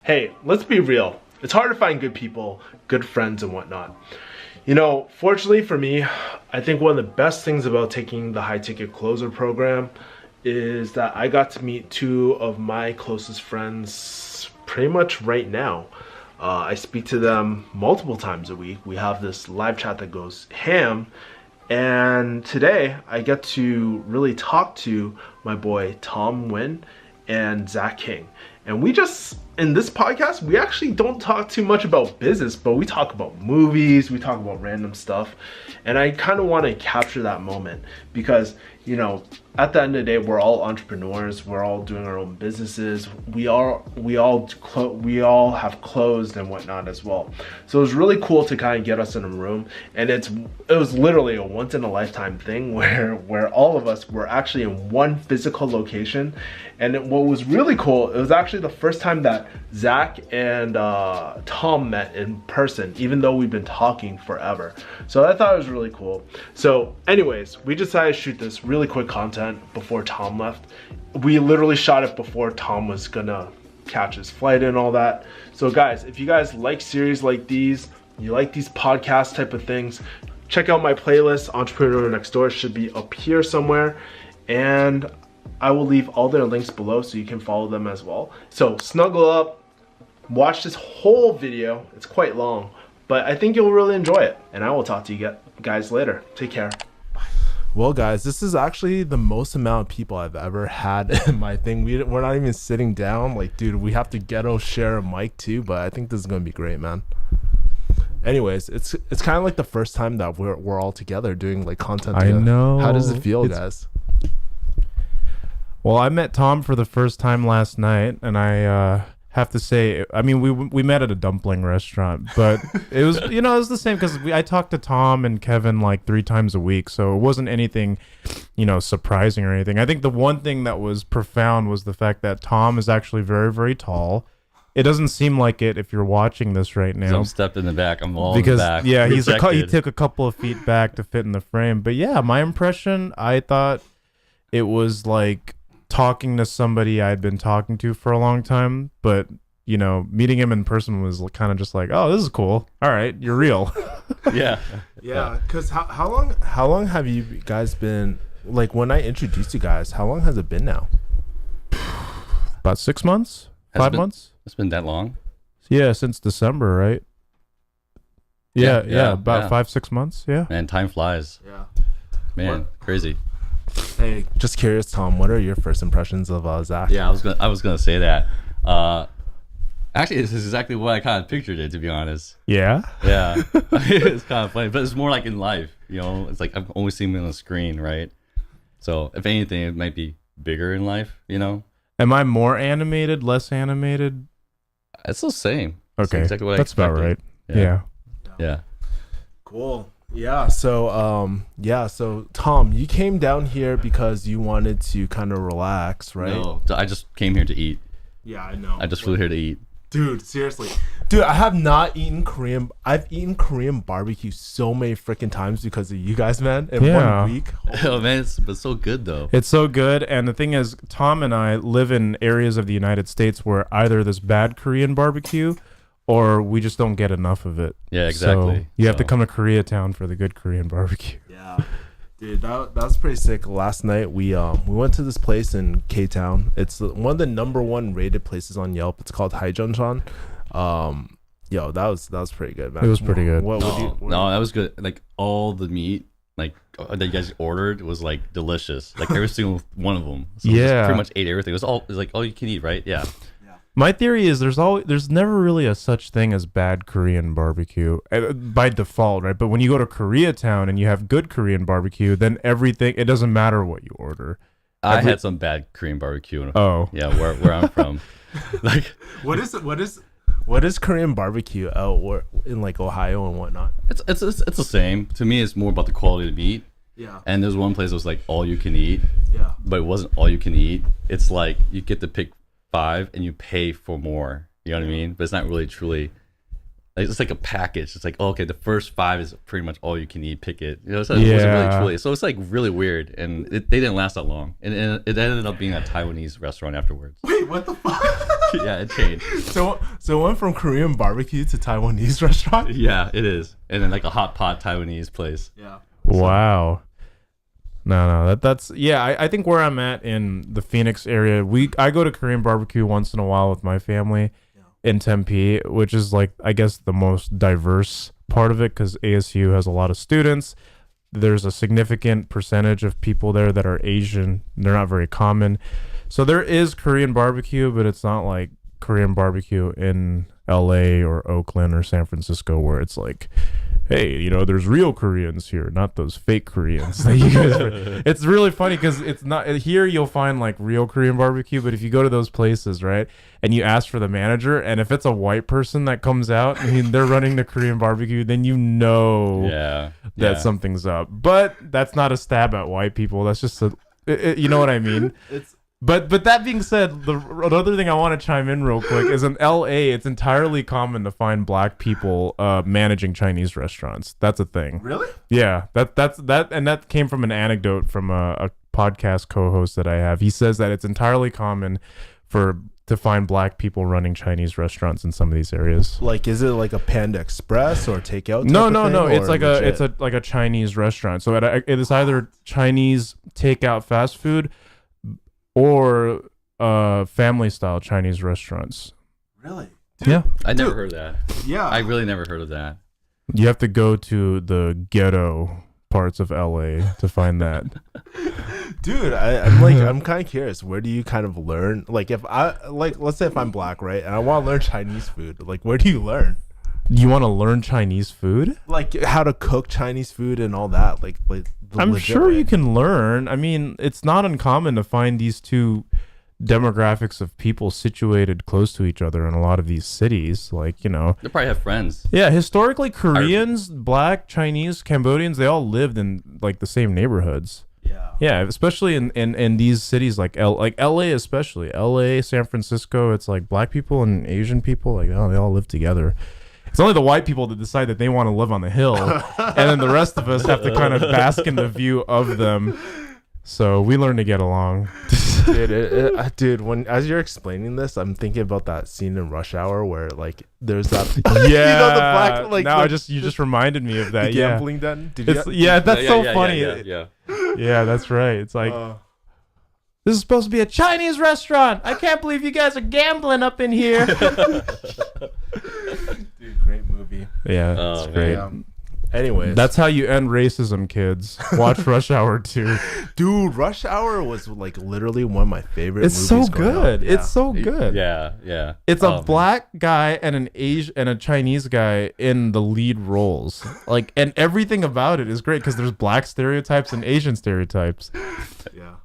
Hey, let's be real. It's hard to find good people, good friends and whatnot. You know, fortunately for me, I think one of the best things about taking the high ticket closer program is that I got to meet two of my closest friends pretty much right now. I speak to them multiple times a week. We have this live chat that goes ham. And today I get to really talk to my boy Tom Nguyen and Zach Hing. And we just, in this podcast, we actually don't talk too much about business, but we talk about movies, we talk about random stuff. And I kind of want to capture that moment because, you know, at the end of the day, we're all entrepreneurs. We're all doing our own businesses. We all have closed and whatnot as well. So it was really cool to kind of get us in a room, and it was literally a once in a lifetime thing where all of us were actually in one physical location. And what was really cool, it was actually the first time that Zach and Tom met in person, even though we've been talking forever. So I thought it was really cool. So anyways, we decided to shoot this really quick content before Tom left. We literally shot it before Tom was gonna catch his flight and all that. So guys, if you guys like series like these, you like these podcast type of things, check out my playlist. Entrepreneur Next Door should be up here somewhere, and I will leave all their links below so you can follow them as well. So snuggle up, watch this whole video. It's quite long, but I think you'll really enjoy it, and I will talk to you guys later. Take care. Well guys, this is actually the most amount of people I've ever had in my thing. We're not even sitting down. Like, dude, we have to ghetto share a mic too, but I think this is gonna be great, man. Anyways, it's kind of like the first time that we're all together doing like content together. I know. How does it feel, guys? Well, I met Tom for the first time last night, and I have to say, I mean, we met at a dumpling restaurant, but it was, you know, it was the same because I talked to Tom and Kevin like 3 times a week, so it wasn't anything, you know, surprising or anything. I think the one thing that was profound was the fact that Tom is actually very, very tall. It doesn't seem like it if you're watching this right now. Don't step in the back. I'm all because, in the back. Yeah, he took a couple of feet back to fit in the frame. But yeah, my impression, I thought it was like talking to somebody I'd been talking to for a long time, but you know, meeting him in person was kind of just like, oh, this is cool. All right, you're real. Yeah. Because how long have you guys been, like, when I introduced you guys, how long has it been now? About 6 months, 5 months. It's been that long. Yeah, since December, right? Yeah, about 5-6 months. Yeah. Man, time flies. Yeah. Man, crazy. Hey, just curious, Tom, what are your first impressions of Zach? Yeah, I was gonna say that. Actually, this is exactly what I kind of pictured it, to be honest. Yeah. Yeah. It's kind of funny, but it's more like in life. You know, it's like I've always seen him on the screen, right? So if anything, it might be bigger in life. You know. Am I more animated, less animated? It's the same. Okay, it's exactly what that's I expected. about right. Yeah. Cool. Yeah. So Tom, you came down here because you wanted to kind of relax, right? No, I just came here to eat. Yeah, I know. I just flew here to eat. Dude, seriously. Dude, I have not eaten Korean. I've eaten Korean barbecue so many freaking times because of you guys, man. In 1 week. Oh man, it's so good though. It's so good. And the thing is, Tom and I live in areas of the United States where either there's bad Korean barbecue or we just don't get enough of it. Yeah, exactly. So you have to come to Koreatown for the good Korean barbecue. Yeah. Dude, that was pretty sick. Last night we went to this place in K-Town. It's one of the #1 rated places on Yelp. It's called Haijeonshan. Yo, that was pretty good, man. It was pretty good. No, that was good. Like all the meat, like that you guys ordered was like delicious. Like every single one of them. So yeah, pretty much ate everything. It was like all you can eat, right? Yeah. My theory is there's never really a such thing as bad Korean barbecue by default, right? But when you go to Koreatown and you have good Korean barbecue, then everything, it doesnn't matter what you order. I had some bad Korean barbecue. Oh, yeah, where I'm from. Like, what is Korean barbecue out in like Ohio and whatnot? It's the same. To me, it's more about the quality of the meat. Yeah. And there's one place that was like all you can eat. Yeah. But it wasn't all you can eat. It's like you get to pick 5 and you pay for more. You know what I mean? But it's not really truly. Like, it's like a package. It's like, oh, okay, the first 5 is pretty much all you can eat. Pick it. You know, so it wasn't really truly. So it's like really weird, and they didn't last that long. And it ended up being a Taiwanese restaurant afterwards. Wait, what the fuck? Yeah, it changed. So it went from Korean barbecue to Taiwanese restaurant? Yeah, it is. And then like a hot pot Taiwanese place. Yeah. Wow. No, that's yeah. I think where I'm at in the Phoenix area, I go to Korean barbecue once in a while with my family in Tempe, which is like I guess the most diverse part of it because ASU has a lot of students. There's a significant percentage of people there that are Asian. They're not very common, so there is Korean barbecue, but it's not like Korean barbecue in LA or Oakland or San Francisco where it's like, hey, you know, there's real Koreans here, not those fake Koreans. It's really funny because it's not here. You'll find like real Korean barbecue, but if you go to those places, right, and you ask for the manager, and if it's a white person that comes out and they're running the Korean barbecue, then you know that something's up. But that's not a stab at white people. That's just you know what I mean? But that being said, another thing I want to chime in real quick is in LA, it's entirely common to find black people managing Chinese restaurants. That's a thing. Really? Yeah, that came from an anecdote from a podcast co-host that I have. He says that it's entirely common to find black people running Chinese restaurants in some of these areas. Like, is it like a Panda Express or takeout? No. It's like a Chinese restaurant. So it is either Chinese takeout fast food or family style Chinese restaurants. Really? Dude, yeah. I never heard of that. Yeah. I really never heard of that. You have to go to the ghetto parts of LA to find that. Dude, I'm kind of curious. Where do you kind of learn? Like, let's say if I'm black, right, and I want to learn Chinese food, like, where do you learn? You want to learn Chinese food? Like how to cook Chinese food and all that. Like I'm sure you can learn. I mean, it's not uncommon to find these two demographics of people situated close to each other in a lot of these cities. Like, you know, They probably have friends. yeah, historically Koreans, black, Chinese, Cambodians, they all lived in like the same neighborhoods. Yeah, especially in these cities like LA, especially LA, San Francisco. It's like black people and Asian people, like, oh, they all live together. It's only the white people that decide that they want to live on the hill, and then the rest of us have to kind of bask in the view of them. So we learn to get along. Dude, when as you're explaining this, I'm thinking about that scene in Rush Hour where like there's that Yeah, you know, the black, like, now the, you just reminded me of that. the gambling den. That's so funny. Yeah, that's right. It's like this is supposed to be a Chinese restaurant. I can't believe you guys are gambling up in here. Dude, great movie. Yeah, it's great. Anyways, that's how you end racism, kids. Watch Rush Hour 2. Dude, Rush Hour was like literally one of my favorite movies. It's so good. Yeah. It's so good. Yeah. It's a black guy and an Asian and a Chinese guy in the lead roles. Like, and everything about it is great because there's black stereotypes and Asian stereotypes. Yeah.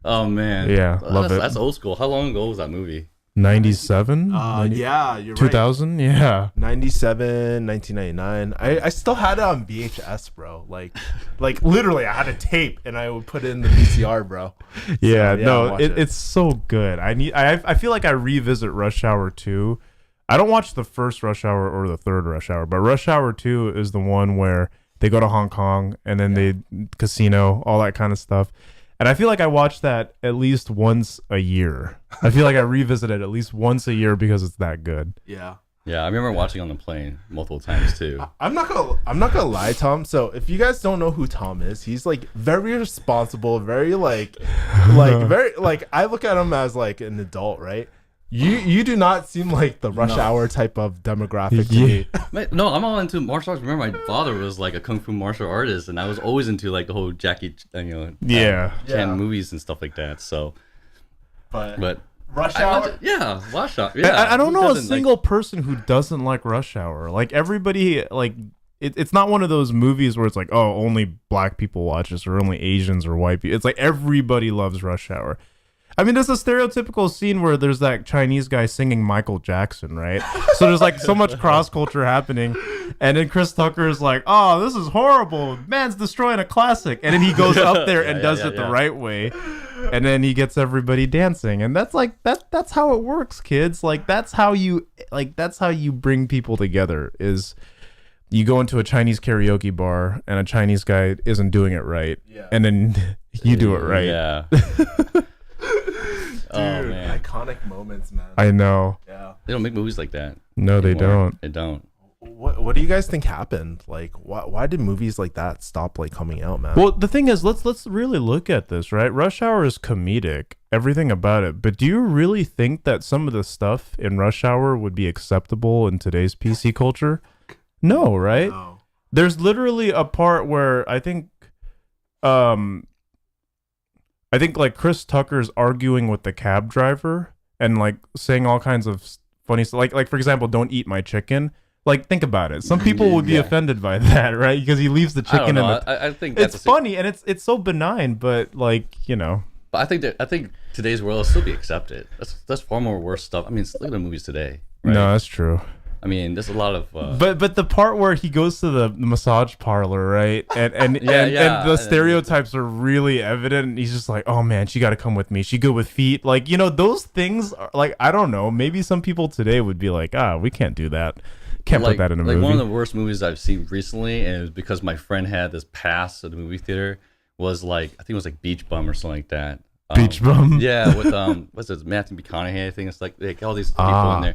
Oh man. Yeah, love it. That's old school. How long ago was that movie? 97? Yeah, you're 2000? right. Yeah. 97, 1999. I still had it on VHS, bro. Like literally, I had a tape and I would put it in the VCR, bro. Yeah, so, no, it's so good. I feel like I revisit Rush Hour 2. I don't watch the first Rush Hour or the third Rush Hour, but Rush Hour 2 is the one where they go to Hong Kong and then they casino, all that kind of stuff. And I feel like I watch that at least once a year. I feel like I revisit it at least once a year because it's that good. Yeah. Yeah, I remember watching on the plane multiple times too. I'm not gonna lie, Tom. So if you guys don't know who Tom is, he's like very responsible, very like very like I look at him as like an adult, right? You do not seem like the Rush Hour type of demographic to me. No, I'm all into martial arts. Remember, my father was like a kung fu martial artist, and I was always into like the whole Jackie, Chan movies and stuff like that. So, but Rush Hour, Rush Hour. Yeah, I don't know a single person who doesn't like Rush Hour. Like everybody, like it's not one of those movies where it's like, oh, only black people watch this or only Asians or white people. It's like everybody loves Rush Hour. I mean, there's a stereotypical scene where there's that Chinese guy singing Michael Jackson, right? So there's like so much cross culture happening, and then Chris Tucker is like, "Oh, this is horrible. Man's destroying a classic," and then he goes up there and does it the right way, and then he gets everybody dancing, and that's like that's how it works, kids. Like that's how you bring people together. Is you go into a Chinese karaoke bar and a Chinese guy isn't doing it right, and then you do it right. Yeah. Oh man, iconic moments, man. I know. Yeah. they don't make movies like that. No, they anymore. don't. They don't. What do you guys think happened? Like, why did movies like that stop like coming out, man? Well, the thing is, let's really look at this, right? Rush Hour is comedic, everything about it. But do you really think that some of the stuff in Rush Hour would be acceptable in today's PC culture? No, right? No. There's literally a part where I think like Chris Tucker's arguing with the cab driver and like saying all kinds of funny stuff. Like for example, don't eat my chicken. Like, think about it. Some people would be offended by that, right? Because he leaves the chicken in the... I think it's funny and it's so benign, but like, you know. But I think today's world will still be accepted. That's far more worse stuff. I mean, look at the movies today. Right? No, that's true. I mean, there's a lot of. But the part where he goes to the massage parlor, right, and the stereotypes are really evident. And he's just like, oh man, she got to come with me. She good with feet, like, you know, those things. Are, like, I don't know. Maybe some people today would be like, we can't do that. Can't put that in a movie. Like one of the worst movies I've seen recently, and it was because my friend had this pass at the movie theater. Was like, I think it was like Beach Bum or something like that. Beach Bum. Yeah, with what's it, Matthew McConaughey? I think it's like all these people in there.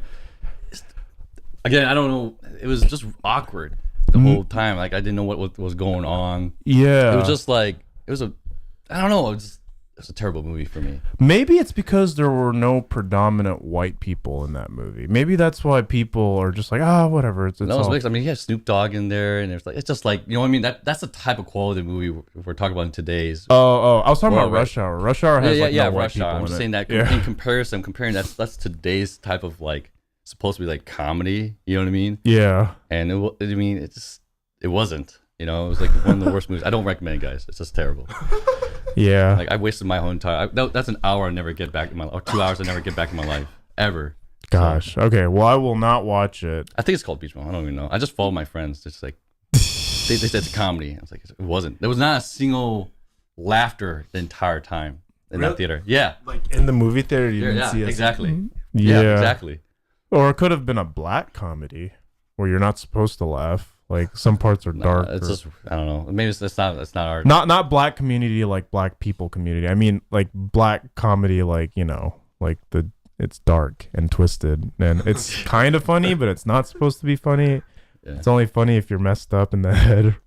Again, I don't know. It was just awkward the whole time. Like I didn't know what was going on. Yeah, it was just like I don't know. It was a terrible movie for me. Maybe it's because there were no predominant white people in that movie. Maybe that's why people are just like, whatever. It's no, it's mixed. I mean, you have Snoop Dogg in there, and it's just like, you know what I mean. That's the type of quality movie we're talking about in today's. Oh, I was talking about Rush Hour. Rush Hour has no white Rush people Hour. I'm in saying it. that in comparison, I'm comparing that's today's type of like supposed to be like comedy. You know what I mean? Yeah. And it wasn't. You know, it was like one of the worst movies. I don't recommend it, guys. It's just terrible. Yeah. Like I wasted my whole entire. That's an hour I never get back in my, or 2 hours I never get back in my life ever. Gosh. So, okay. Well, I will not watch it. I think it's called Beach Bum. I don't even know. I just follow my friends. Just like they said it's a comedy. I was like, it wasn't. There was not a single laughter the entire time in that theater. Yeah. Like in the movie theater, you didn't see it. Exactly. Yeah, exactly. Or it could have been a black comedy where you're not supposed to laugh. Like some parts are dark. It's just, I don't know. Maybe it's not our. Not black community like black people community. I mean like black comedy like, you know, like it's dark and twisted and it's kind of funny, but it's not supposed to be funny. Yeah. It's only funny if you're messed up in the head.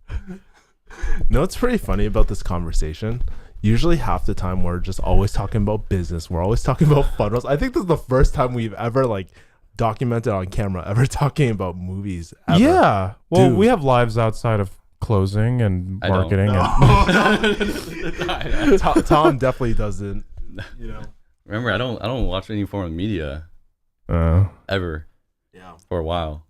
No, it's pretty funny about this conversation. Usually half the time we're just always talking about business. We're always talking about funnels. I think this is the first time we've ever like documented on camera ever talking about movies ever. Yeah, well, dude, we have lives outside of closing and marketing. Tom definitely doesn't, you know. Remember, I don't watch any form of media ever. Yeah, for a while.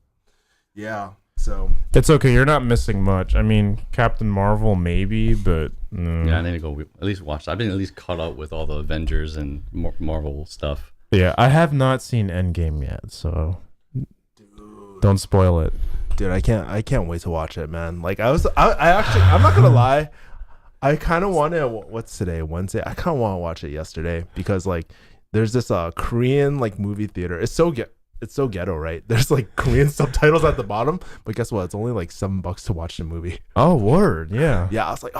Yeah, so it's okay. You're not missing much. I mean, Captain Marvel maybe, but yeah, I need to go at least watch. I've been at least caught up with all the Avengers and Marvel stuff. Yeah, I have not seen Endgame yet, so don't spoil it. Dude, I can't wait to watch it, man. Like I actually, I'm not gonna lie, I kind of want to. What's today? Wednesday. I kind of want to watch it yesterday because like there's this Korean like movie theater. It's so ghetto, right? There's like Korean subtitles at the bottom, but guess what? It's only like $7 to watch the movie. Oh, word, yeah. Yeah, I was like,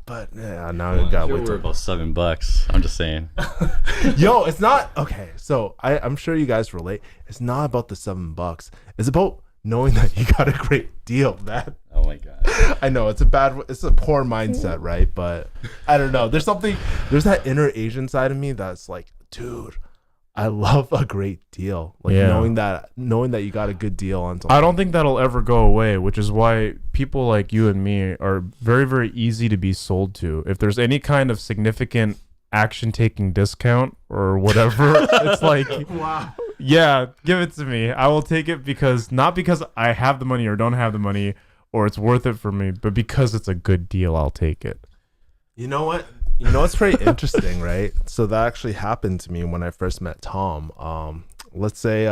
but yeah, now I gotta wait. We're about $7. I'm just saying. Yo, it's not okay. So I'm sure you guys relate. It's not about the $7. It's about knowing that you got a great deal, man. Oh my god. I know it's a poor mindset, right? But I don't know. There's that inner Asian side of me that's like, dude, I love a great deal. Like knowing that you got a good deal on something. I don't think that'll ever go away, which is why people like you and me are very, very easy to be sold to. If there's any kind of significant action taking discount or whatever, it's like, wow. Yeah, give it to me. I will take it not because I have the money or don't have the money or it's worth it for me, but because it's a good deal, I'll take it. You know what? It's pretty interesting, right? So that actually happened to me when I first met Tom. Let's say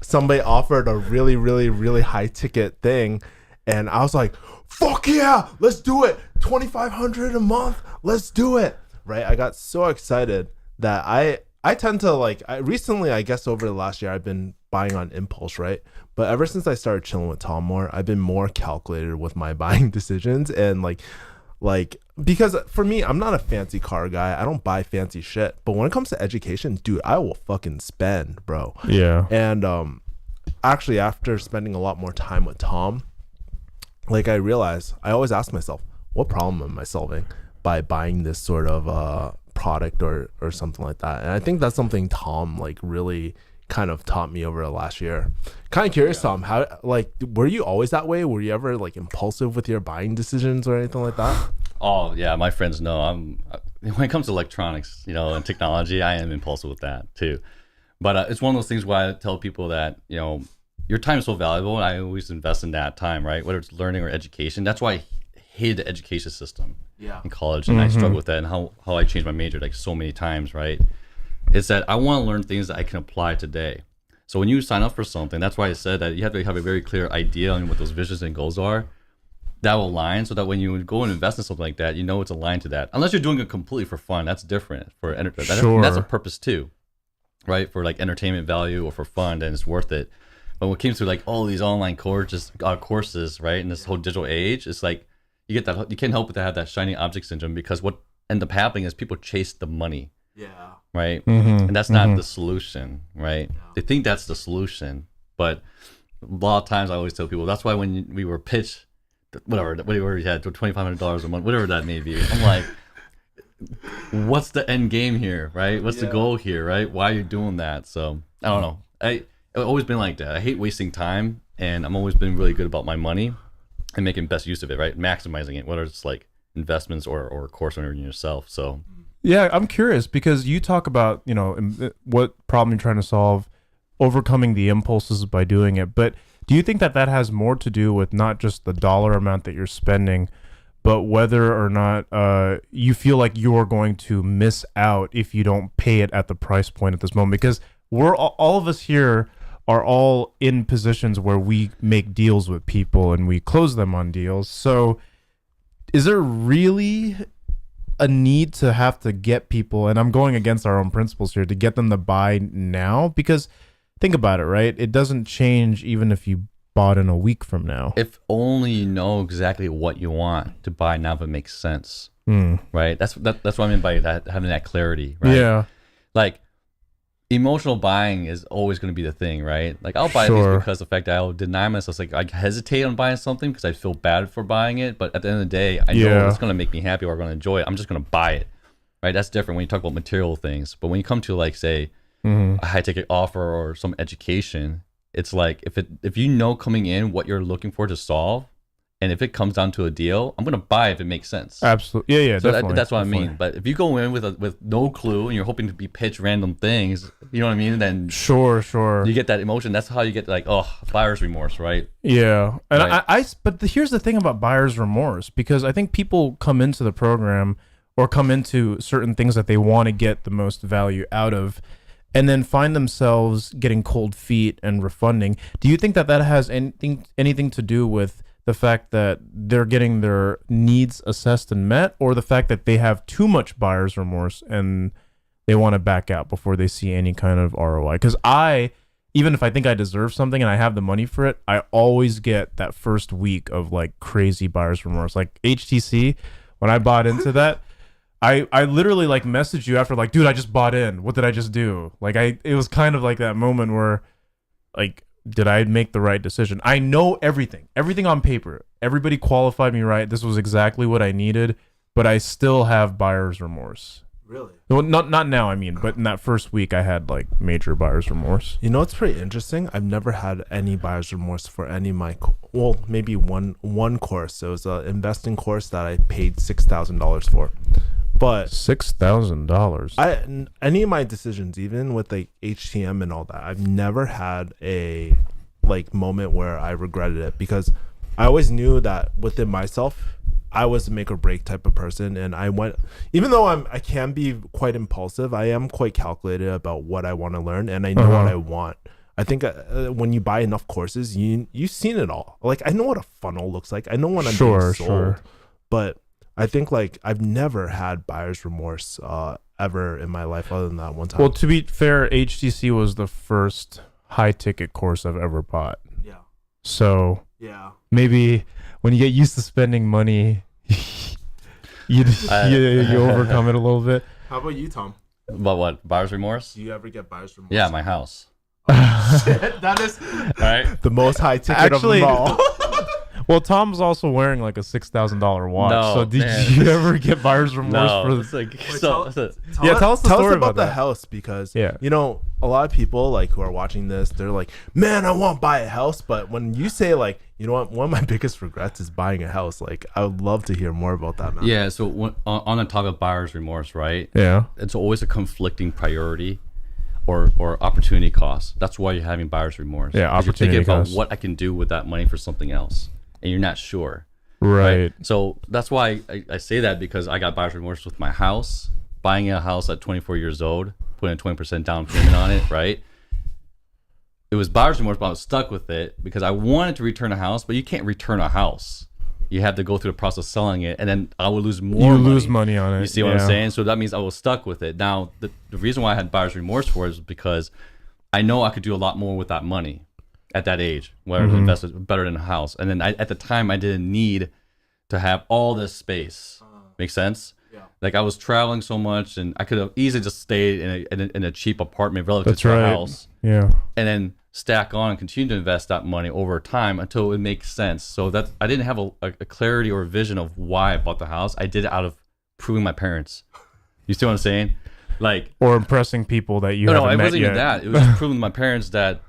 somebody offered a really, really, really high ticket thing, and I was like, "Fuck yeah, let's do it! $2,500 a month, let's do it!" Right? I got so excited that I tend to recently, I guess over the last year, I've been buying on impulse, right? But ever since I started chilling with Tom more, I've been more calculated with my buying decisions, and like, Like, because for me, I'm not a fancy car guy. I don't buy fancy shit. But when it comes to education, dude, I will fucking spend, bro. Yeah. And actually, after spending a lot more time with Tom, like I realized, I always ask myself, what problem am I solving by buying this sort of product or something like that? And I think that's something Tom like really kind of taught me over the last year. Kind of curious, Tom, how, like, were you always that way? Were you ever like impulsive with your buying decisions or anything like that? Oh yeah, my friends know when it comes to electronics, and technology, I am impulsive with that too. But it's one of those things where I tell people that your time is so valuable, and I always invest in that time, right? Whether it's learning or education. That's why I hated the education system in college, and I struggled with that, and how I changed my major like so many times, right? Is that I want to learn things that I can apply today. So when you sign up for something, that's why I said that you have to have a very clear idea on what those visions and goals are. That will align, so that when you go and invest in something like that, it's aligned to that. Unless you're doing it completely for fun, that's different. For entertainment, that's a purpose too, right? For like entertainment value or for fun, then it's worth it. But when it comes to like all these online courses, right, in this whole digital age, it's like you get that, you can't help but to have that shiny object syndrome, because what ends up happening is people chase the money. Yeah. Right. And that's not the solution, right? Yeah. They think that's the solution, but a lot of times I always tell people, that's why when we were pitched, whatever you had, $2,500 a month, whatever that may be, I'm like, what's the end game here, right? What's the goal here, right? Why are you doing that? So I don't know. I've always been like that. I hate wasting time, and I'm always been really good about my money and making best use of it, right? Maximizing it, whether it's like investments or a course on yourself. So yeah, I'm curious, because you talk about, what problem you're trying to solve, overcoming the impulses by doing it. But do you think that has more to do with not just the dollar amount that you're spending, but whether or not you feel like you're going to miss out if you don't pay it at the price point at this moment? Because we're all of us here are all in positions where we make deals with people and we close them on deals. So is there really a need to have to get people, and I'm going against our own principles here, to get them to buy now? Because think about it, right? It doesn't change even if you bought in a week from now. If only you know exactly what you want to buy now, if it makes sense, right? That's what I mean by that, having that clarity, right? Yeah. Like emotional buying is always going to be the thing, right? Like I'll buy these because the fact that I'll deny myself, like I hesitate on buying something because I feel bad for buying it, but at the end of the day, I know it's going to make me happy or I'm going to enjoy it. I'm just going to buy it, right? That's different when you talk about material things. But when you come to like say a high ticket offer or some education, it's like if you know coming in what you're looking for to solve, and if it comes down to a deal, I'm gonna buy if it makes sense. Absolutely, yeah, so that's what I mean. But if you go in with no clue and you're hoping to be pitched random things, you know what I mean? Then sure, you get that emotion. That's how you get like buyer's remorse, right? Yeah, and right. But here's the thing about buyer's remorse, because I think people come into the program or come into certain things that they want to get the most value out of, and then find themselves getting cold feet and refunding. Do you think that has anything to do with the fact that they're getting their needs assessed and met, or the fact that they have too much buyer's remorse and they want to back out before they see any kind of ROI? Because even if I think I deserve something and I have the money for it, I always get that first week of like crazy buyer's remorse. Like HTC, when I bought into that, I literally like messaged you after, like, dude, I just bought in. What did I just do? Like it was kind of like that moment where like, did I make the right decision? I know everything on paper. Everybody qualified me right. This was exactly what I needed, but I still have buyer's remorse. Really? Well, not now, I mean, but in that first week I had like major buyer's remorse. You know, it's pretty interesting. I've never had any buyer's remorse for any of my, maybe one course. It was an investing course that I paid $6,000 for. But $6,000. Any of my decisions, even with like HTM and all that, I've never had a like moment where I regretted it, because I always knew that within myself, I was a make or break type of person. And I went, even though I can be quite impulsive, I am quite calculated about what I want to learn, and I know what I want. I think when you buy enough courses, you've seen it all. Like I know what a funnel looks like. I know when I'm being sold, but I think like I've never had buyer's remorse ever in my life, other than that one time. Well, to be fair, HTC was the first high ticket course I've ever bought. Yeah. So yeah, maybe when you get used to spending money, You overcome it a little bit. How about you, Tom? About what? Buyer's remorse? Do you ever get buyer's remorse? Yeah, my house. Shit, that is Right? the most high ticket Actually, of them all. Well, Tom's also wearing like a $6,000 watch. No, so did man. you ever get buyer's remorse No, for it's like tell us the story about the that. house, because Yeah. you know, a lot of people like who are watching this, they're like, man, I want to buy a house. But when you say like, you know what, one of my biggest regrets is buying a house, like I would love to hear more about that, man. Yeah, so on the topic of buyer's remorse, right? Yeah. It's always a conflicting priority or opportunity cost. That's why you're having buyer's remorse. Yeah, 'Cause opportunity you're thinking cost. about what I can do with that money for something else, and you're not sure. Right. So that's why I say that, because I got buyer's remorse with my house, buying a house at 24 years old, putting a 20% down payment on it, right? It was buyer's remorse, but I was stuck with it because I wanted to return a house, but you can't return a house. You have to go through the process of selling it, and then I would lose more money. You lose money on it. You see what I'm saying? So that means I was stuck with it. Now, the reason why I had buyer's remorse for it is because I know I could do a lot more with that money at that age, where I invested better than a house. And then at the time, I didn't need to have all this space. Make sense? Yeah. Like I was traveling so much, and I could have easily just stayed in a cheap apartment relative to a house. Yeah. And then stack on and continue to invest that money over time until it makes sense. So that I didn't have a clarity or a vision of why I bought the house. I did it out of proving my parents. You see what I'm saying? Like, or impressing people that you no, haven't it met wasn't even yet. that. It was just proving to my parents that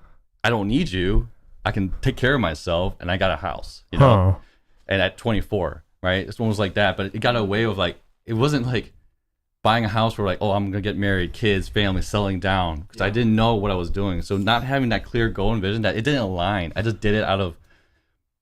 I don't need you. I can take care of myself, and I got a house. You know, and at 24, right? It's almost like that, but it got away with like it wasn't like buying a house where like, oh, I'm gonna get married, kids, family, settling down, because I didn't know what I was doing. So not having that clear goal and vision, that it didn't align. I just did it out of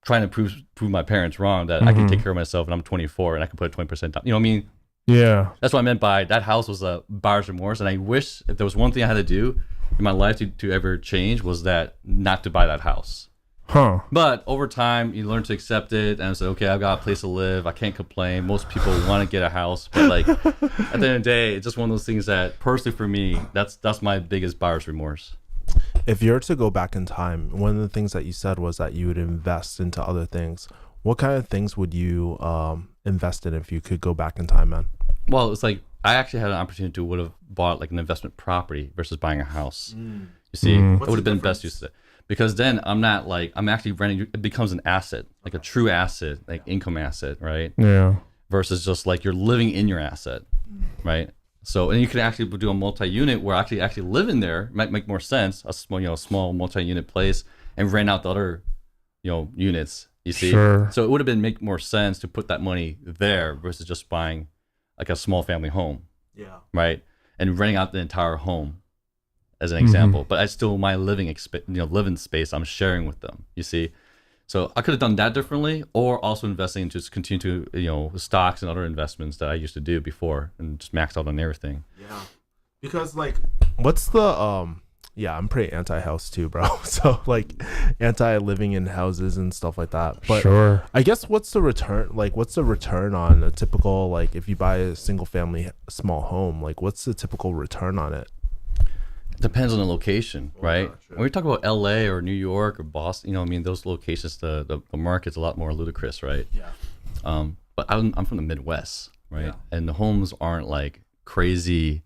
trying to prove my parents wrong that I can take care of myself, and I'm 24 and I can put a 20% down. You know what I mean? Yeah. That's what I meant by that house was a buyer's remorse. And I wish if there was one thing I had to do in my life to ever change, was that not to buy that house. But over time, you learn to accept it, and I said, okay, I've got a place to live. I can't complain. Most people want to get a house, but like at the end of the day, it's just one of those things that personally for me, that's my biggest buyer's remorse. If you're to go back in time, one of the things that you said was that you would invest into other things. What kind of things would you invest in if you could go back in time, man? Well, it's like I actually had an opportunity to would have bought like an investment property versus buying a house. You see, it would have been best use of it. Because then I'm not like, I'm actually renting, it becomes an asset, like a true asset, like income asset, right? Yeah. Versus just like you're living in your asset, right? So, and you can actually do a multi-unit where actually living there might make more sense, a small multi-unit place, and rent out the other, units, you see? Sure. So it would have been make more sense to put that money there versus just buying like a small family home. Yeah. Right? And renting out the entire home as an example. But I still, my living space I'm sharing with them, you see? So I could have done that differently, or also investing into just continue to, stocks and other investments that I used to do before and just max out on everything. Yeah. Because like, what's the, I'm pretty anti-house too, bro. So like anti-living in houses and stuff like that. But sure. I guess what's the return? Like what's the return on a typical, like if you buy a single family small home, like what's the typical return on it? Depends on the location, right? When we talk about LA or New York or Boston, those locations, the market's a lot more ludicrous, right? Yeah. But I'm from the Midwest, right? Yeah. And the homes aren't like crazy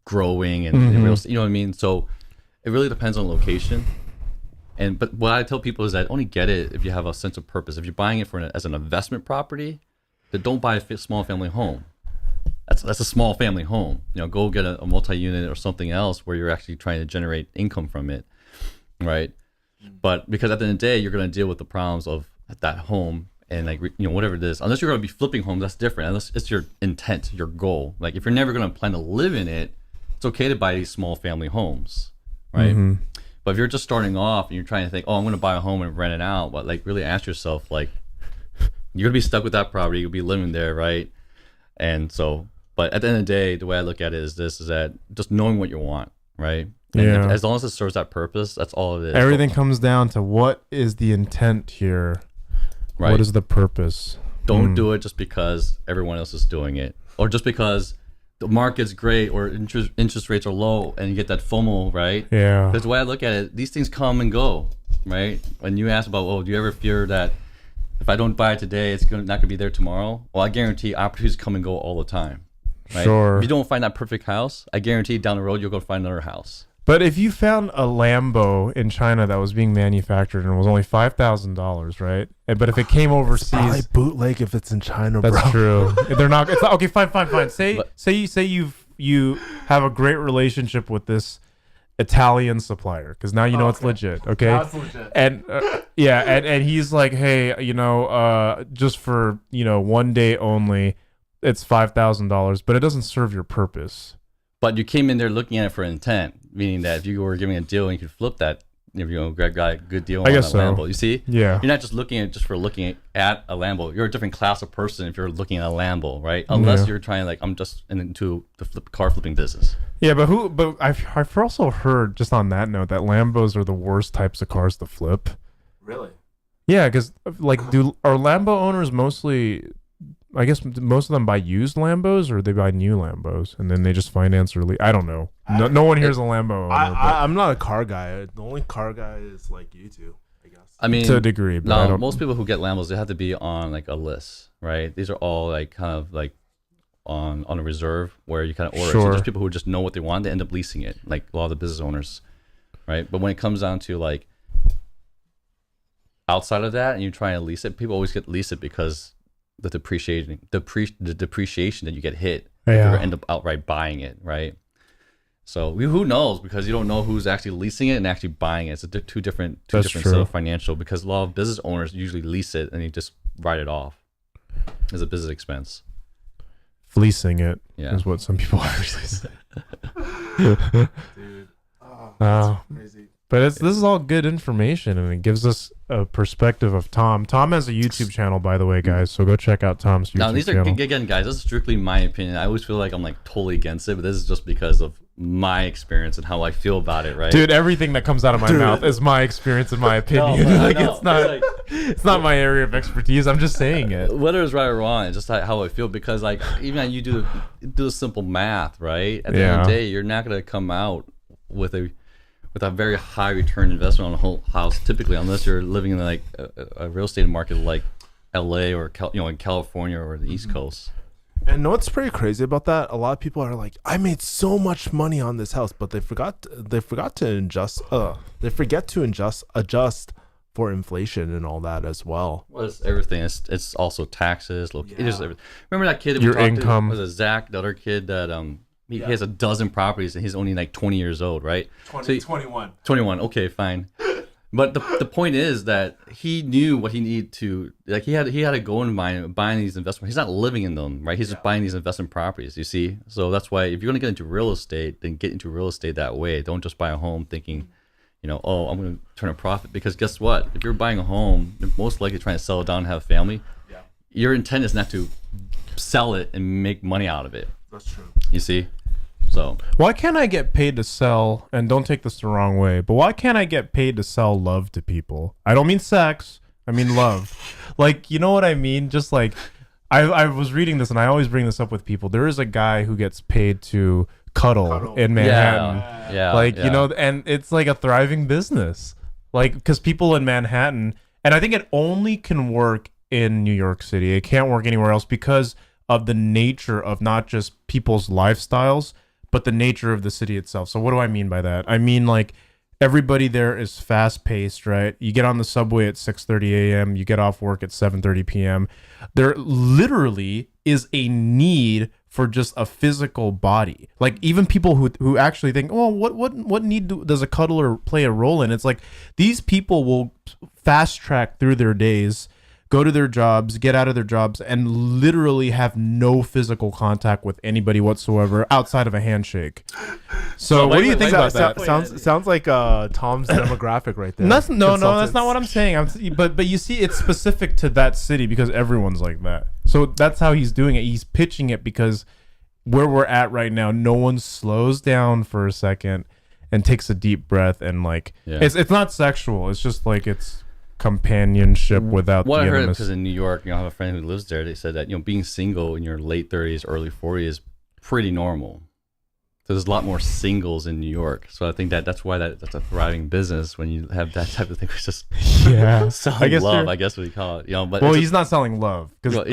growing and real, you know what I mean? So it really depends on location. But what I tell people is that only get it if you have a sense of purpose. If you're buying it as an investment property, then don't buy a small family home. That's a small family home. Go get a multi-unit or something else where you're actually trying to generate income from it, right? But because at the end of the day, you're going to deal with the problems of that home and like whatever it is. Unless you're going to be flipping homes, that's different. Unless it's your intent, your goal. Like if you're never going to plan to live in it, it's okay to buy these small family homes, right? But if you're just starting off and you're trying to think, oh, I'm going to buy a home and rent it out, but like really ask yourself, like you're going to be stuck with that property. You'll be living there, right? And so. But at the end of the day, the way I look at it is that just knowing what you want, right? And as long as it serves that purpose, that's all it is. Everything comes down to what is the intent here? Right. What is the purpose? Don't do it just because everyone else is doing it, or just because the market's great or interest rates are low and you get that FOMO, right? Yeah. Because the way I look at it, these things come and go, right? When you ask about, do you ever fear that if I don't buy it today, it's not gonna be there tomorrow. Well, I guarantee opportunities come and go all the time. Right? Sure. If you don't find that perfect house, I guarantee down the road you'll go find another house. But if you found a Lambo in China that was being manufactured and was only $5,000, right? But if it came overseas, Buy bootleg if it's in China, bro. that's true. They're not. It's okay. Fine. Say you have a great relationship with this Italian supplier because now you know it's legit. Okay. That's legit. And and he's like, hey, just for 1 day only, it's $5,000, but it doesn't serve your purpose. But you came in there looking at it for intent, meaning that if you were giving a deal and you could flip that, if you got a good deal on that Lambo, you see? Yeah. You're not just looking at it just for looking at a Lambo. You're a different class of person if you're looking at a Lambo, right? Unless you're trying I'm just into the car flipping business. Yeah, but I've also heard, just on that note, that Lambos are the worst types of cars to flip. Really? Yeah, because are Lambo owners mostly? I guess most of them buy used Lambos, or they buy new Lambos, and then they just finance or I don't know. No one here's a Lambo owner. I'm not a car guy. The only car guy is like you two, I guess. I mean, to a degree. But most people who get Lambos, they have to be on a list, right? These are all kind of on a reserve where you kind of order. Sure. So there's people who just know what they want, they end up leasing it, like a lot of the business owners, right? But when it comes down to outside of that, and you try and lease it, people always lease it because the depreciation that you get hit if you end up outright buying it, right? So who knows, because you don't know who's actually leasing it and actually buying it. It's two different set of financial, because a lot of business owners usually lease it and you just write it off as a business expense. Fleecing it is what some people actually say. Dude, that's crazy. But this is all good information, and it gives us a perspective of Tom. Tom has a YouTube channel, by the way, guys, so go check out Tom's YouTube channel. Now, these are, again, guys, this is strictly my opinion. I always feel like I'm totally against it, but this is just because of my experience and how I feel about it, right? Dude, everything that comes out of my mouth is my experience and my opinion. It's not my area of expertise. I'm just saying it. Whether it's right or wrong, it's just how I feel, because even you do the simple math, right? At the end of the day, you're not going to come out with a very high return investment on a whole house, typically, unless you're living in a real estate market like LA or in California or the East Coast. And know what's pretty crazy about that? A lot of people are like, I made so much money on this house, but they forget to adjust for inflation and all that as well. Well, it's everything. It's also taxes, location. Yeah. Remember that kid that your income was Zach, the other kid that he has a dozen properties and he's only 20 years old, right? 21. 21. Okay, fine. But the point is that he knew what he needed to, he had a goal in mind buying these investments. He's not living in them, right? He's just buying these investment properties, you see? So that's why if you're going to get into real estate, then get into real estate that way. Don't just buy a home thinking, oh, I'm going to turn a profit. Because guess what? If you're buying a home, you're most likely trying to sell it down and have a family. Yeah. Your intent is not to sell it and make money out of it. That's true. You see? So why can't I get paid to sell, and don't take this the wrong way, but why can't I get paid to sell love to people? I don't mean sex, I mean love. You know what I mean? Just I was reading this, and I always bring this up with people. There is a guy who gets paid to cuddle in Manhattan. And it's a thriving business. Because people in Manhattan, and I think it only can work in New York City. It can't work anywhere else because of the nature of not just people's lifestyles, but the nature of the city itself. So what do I mean by that? I mean, everybody there is fast paced, right? You get on the subway at 6:30 a.m., you get off work at 7:30 p.m. There literally is a need for just a physical body. Even people who actually think, oh, what need does a cuddler play a role in? It's these people will fast track through their days, go to their jobs, get out of their jobs, and literally have no physical contact with anybody whatsoever outside of a handshake. So what do you think about that? Sounds like Tom's demographic right there. That's not what I'm saying. But you see, it's specific to that city because everyone's like that. So that's how he's doing it. He's pitching it because where we're at right now, no one slows down for a second and takes a deep breath and it's not sexual. It's just it's companionship without what the I heard, intimacy. because in New York, I have a friend who lives there. They said that being single in your late 30s, early 40s is pretty normal. there's a lot more singles in New York. So I think that's why that's a thriving business when you have that type of thing. It's just selling love, I guess what you call it. You know, but well, he's not selling love because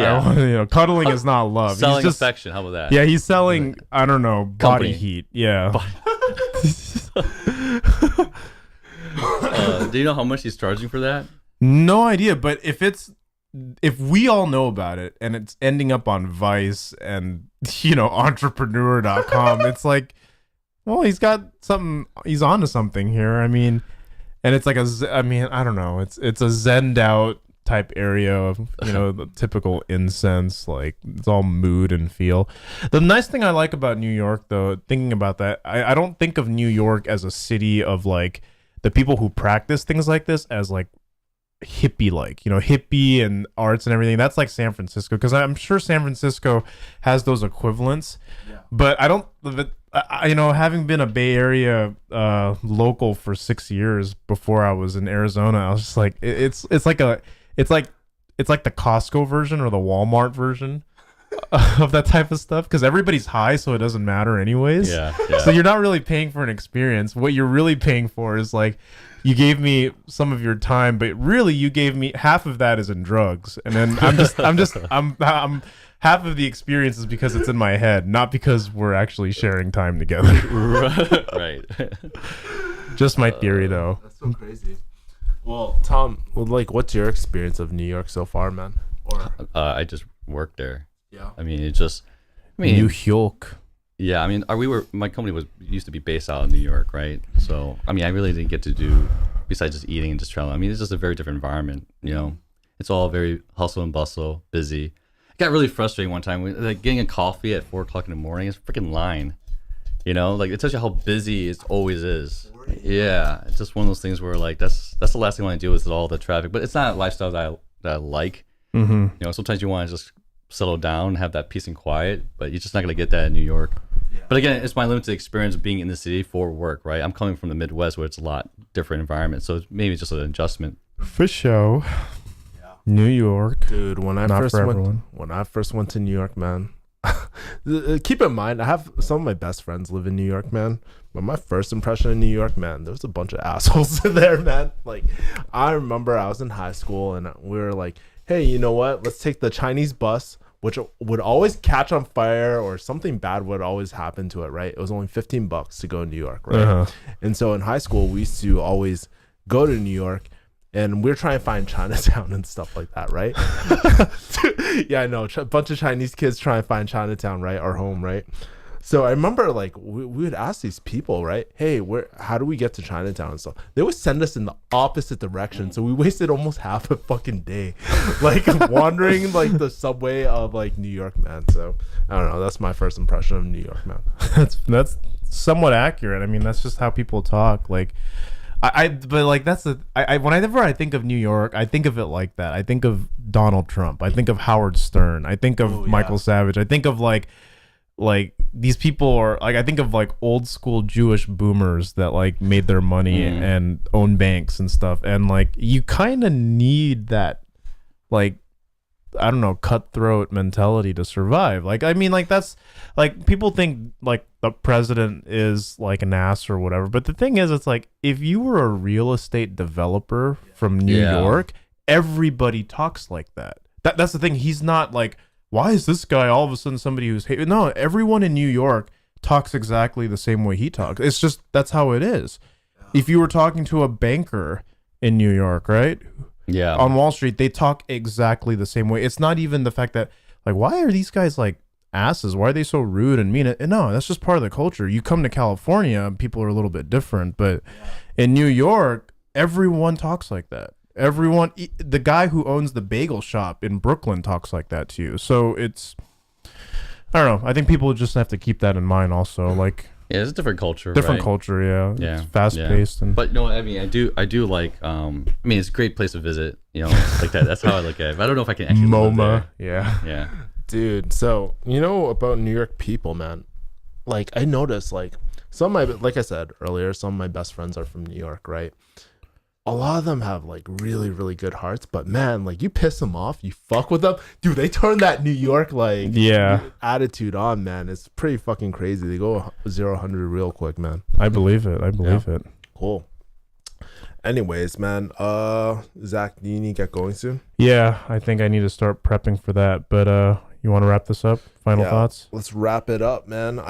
cuddling is not love. Selling he's just, affection. How about that? Yeah, he's selling. I don't know, body heat. Yeah. Do you know how much he's charging for that? No idea, but if we all know about it and it's ending up on Vice and entrepreneur.com, it's like, well, he's got something, he's onto something here. I mean, and it's like I don't know, it's a zenned out type area of, the typical incense, like it's all mood and feel. The nice thing I like about New York, though, thinking about that, I don't think of New York as a city of like the people who practice things like this as like hippie, like hippie and arts and everything. That's like San Francisco, because I'm sure San Francisco has those equivalents. But I don't, having been a Bay Area local for 6 years before I was in Arizona, I was just like, it's like the Costco version or the Walmart version of that type of stuff, because everybody's high, so it doesn't matter anyways. So you're not really paying for an experience. What you're really paying for is like, you gave me some of your time, but really you gave me half of that is in drugs, and then I'm half of the experience is because it's in my head, not because we're actually sharing time together. Right. Just my theory, though. That's so crazy. Well, Tom, what's your experience of New York so far, man? Or I just worked there. Yeah. I mean, New York. Yeah, I mean, my company used to be based out of New York, right? So, I mean, I really didn't get to do, besides just eating and just traveling. I mean, it's just a very different environment, It's all very hustle and bustle, busy. It got really frustrating one time. Like getting a coffee at 4 o'clock in the morning, it's a freaking line. Like it tells you how busy it always is. Yeah, it's just one of those things where like that's the last thing I want to deal with is all the traffic. But it's not a lifestyle that I like. Mm-hmm. Sometimes you want to just settle down and have that peace and quiet, but you're just not going to get that in New York. But again, it's my limited experience of being in the city for work, right? I'm coming from the Midwest where it's a lot different environment, so it's maybe just an adjustment. For sure. Yeah. New York, dude. When I first went to New York, man. Keep in mind, I have some of my best friends live in New York, man. But my first impression of New York, man, there was a bunch of assholes there, man. Like, I remember I was in high school and we were like, hey, you know what? Let's take the Chinese bus, which would always catch on fire or something bad would always happen to it, right? It was only $15 to go to New York, right? Uh-huh. And so in high school, we used to always go to New York and we're trying to find Chinatown and stuff like that, right? Yeah, I know. A bunch of Chinese kids trying to find Chinatown, right? Our home, right? So I remember like we would ask these people, right? Hey, how do we get to Chinatown and stuff? They would send us in the opposite direction. So we wasted almost half a fucking day like wandering like the subway of like New York, man. So I don't know. That's my first impression of New York, man. That's somewhat accurate. I mean, that's just how people talk. Like but like whenever I think of New York, I think of it like that. I think of Donald Trump. I think of Howard Stern. I think of Michael Savage. I think of like these people are like, I think of like old school Jewish boomers that like made their money and own banks and stuff. And like, you kind of need that, like, I don't know, cutthroat mentality to survive. Like, I mean, like that's like people think like the president is like an ass or whatever. But the thing is, it's like, if you were a real estate developer from New York, everybody talks like that. That's the thing. He's not like, why is this guy all of a sudden somebody who's hated? No, everyone in New York talks exactly the same way he talks. It's just, that's how it is. If you were talking to a banker in New York, right? Yeah. On Wall Street, they talk exactly the same way. It's not even the fact that, like, why are these guys like asses? Why are they so rude and mean? And no, that's just part of the culture. You come to California, people are a little bit different. But in New York, everyone talks like that. Everyone, the guy who owns the bagel shop in Brooklyn talks like that to you. So it's, I don't know. I think people just have to keep that in mind also. Like, yeah, it's a different culture. Different right? culture, yeah. Yeah. It's fast paced. And but no, I mean, I do like, I mean, it's a great place to visit, like that. That's how I look at it. But I don't know if I can actually MoMA. Yeah. Yeah. Dude, so, about New York people, man, like, I noticed, like, like I said earlier, some of my best friends are from New York, right? a lot of them have like really, really good hearts, but man, like you piss them off, you fuck with them, dude, they turn that New York like attitude on, man. It's pretty fucking crazy. They go 0-100 real quick, man. I believe it. It. Cool. Anyways, man, Zach, do you need to get going soon? Yeah, I think I need to start prepping for that. But you want to wrap this up? Final thoughts? Let's wrap it up, man.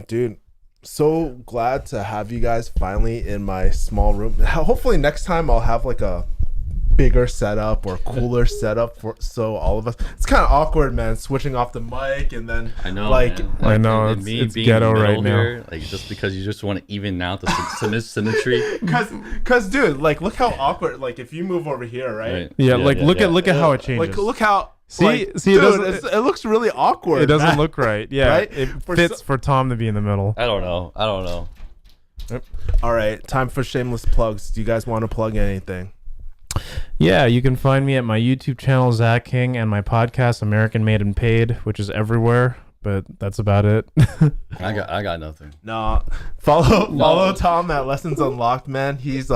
Dude, so glad to have you guys finally in my small room. Hopefully next time I'll have like a bigger setup or cooler setup for so all of us. It's kind of awkward, man, switching off the mic and then I know, like man. I know and me it's being ghetto in the right middle here, now. like just because you just want to even out the symmetry. Cause dude, like look how awkward. Like if you move over here, right? Yeah, look at how it changes. Like look how. See, dude, it looks really awkward. It doesn't man. look right. Yeah, Right? it fits for Tom to be in the middle. I don't know. All right, time for shameless plugs. Do you guys want to plug anything? Yeah, you can find me at my YouTube channel, Zach King, and my podcast, American Made and Paid, which is everywhere, but that's about it. I got nothing. No, follow Tom at Lessons Unlocked, man. He's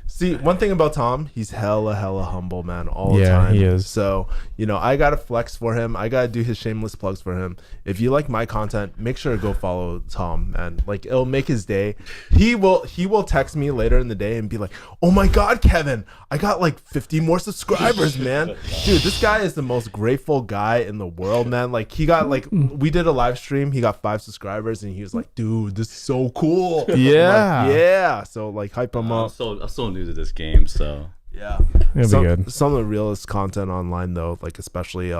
see, one thing about Tom, he's hella humble, man, all the time. He is. So, I gotta flex for him. I gotta do his shameless plugs for him. If you like my content, make sure to go follow Tom, man. Like, it'll make his day. He will text me later in the day and be like, "Oh my God, Kevin, I got like 50 more subscribers, man." Dude, this guy is the most grateful guy in the world, man. Like, he got like, we did a live stream. He got 5 subscribers and he was like, "Dude, this is so cool." Yeah. Like, yeah. So like hype him up. I'm so new to this game, so Yeah. It'll be good. Some of the realest content online though, like especially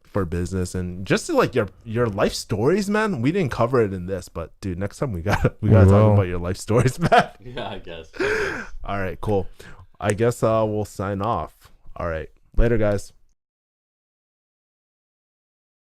for business and just to, like your life stories, man. We didn't cover it in this, but dude, next time we gotta talk about your life stories, man. yeah, I guess. All right, cool. I guess we'll sign off. All right. Later, guys.